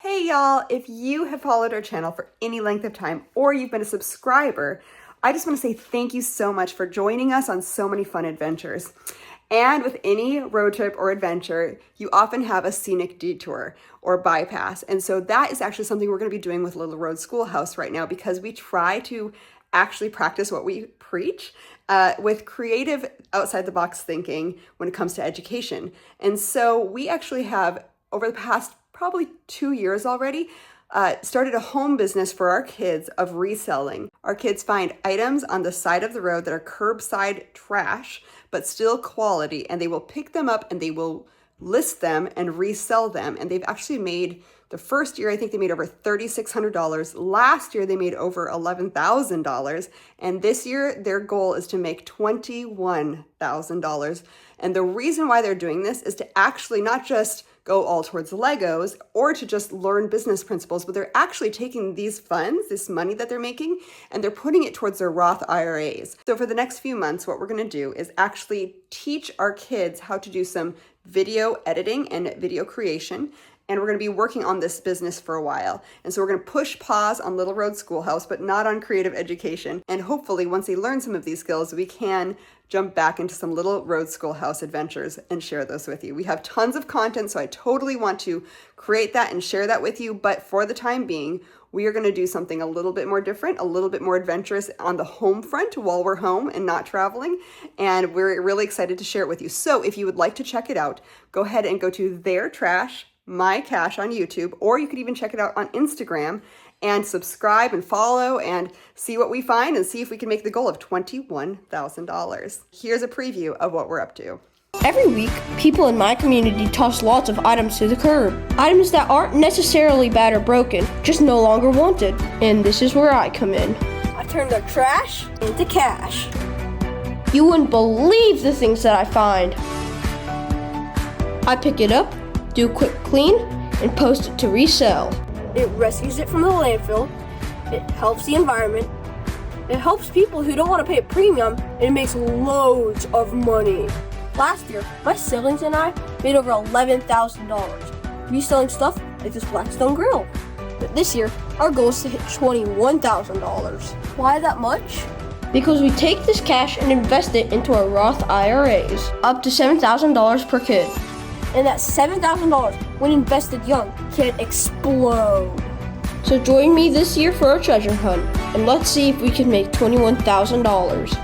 Hey y'all, if you have followed our channel for any length of time or you've been a subscriber, I just want to say thank you so much for joining us on so many fun adventures. And with any road trip or adventure, you often have a scenic detour or bypass. And so that is actually something we're going to be doing with Little Road Schoolhouse right now, because we try to actually practice what we preach with creative outside the box thinking when it comes to education. And so we actually have, over the past probably 2 years already, started a home business for our kids of reselling. Our kids find items on the side of the road that are curbside trash, but still quality, and they will pick them up and they will list them and resell them. And they've actually made, the first year, I think they made over $3,600. Last year, they made over $11,000. And this year, their goal is to make $21,000. And the reason why they're doing this is to actually not just go all towards Legos or to just learn business principles, but they're actually taking these funds, this money that they're making, and they're putting it towards their Roth IRAs. So for the next few months, what we're gonna do is actually teach our kids how to do some video editing and video creation. And we're going to be working on this business for a while. And so we're going to push pause on Little Road Schoolhouse, but not on creative education. And hopefully once they learn some of these skills, we can jump back into some Little Road Schoolhouse adventures and share those with you. We have tons of content, so I totally want to create that and share that with you. But for the time being, we are going to do something a little bit more different, a little bit more adventurous on the home front while we're home and not traveling. And we're really excited to share it with you. So if you would like to check it out, go ahead and go to Their Trash, My Cash on YouTube, or you could even check it out on Instagram and subscribe and follow and see what we find and see if we can make the goal of $21,000. Here's a preview of what we're up to. Every week, people in my community toss lots of items to the curb. Items that aren't necessarily bad or broken, just no longer wanted. And this is where I come in. I turn their trash into cash. You wouldn't believe the things that I find. I pick it up, do a quick clean, and post it to resell. It rescues it from the landfill, it helps the environment, it helps people who don't want to pay a premium, and it makes loads of money. Last year, my siblings and I made over $11,000 reselling stuff like this Blackstone grill. But this year, our goal is to hit $21,000. Why that much? Because we take this cash and invest it into our Roth IRAs, up to $7,000 per kid. And that $7,000, when invested young, can explode. So join me this year for a treasure hunt, and let's see if we can make $21,000.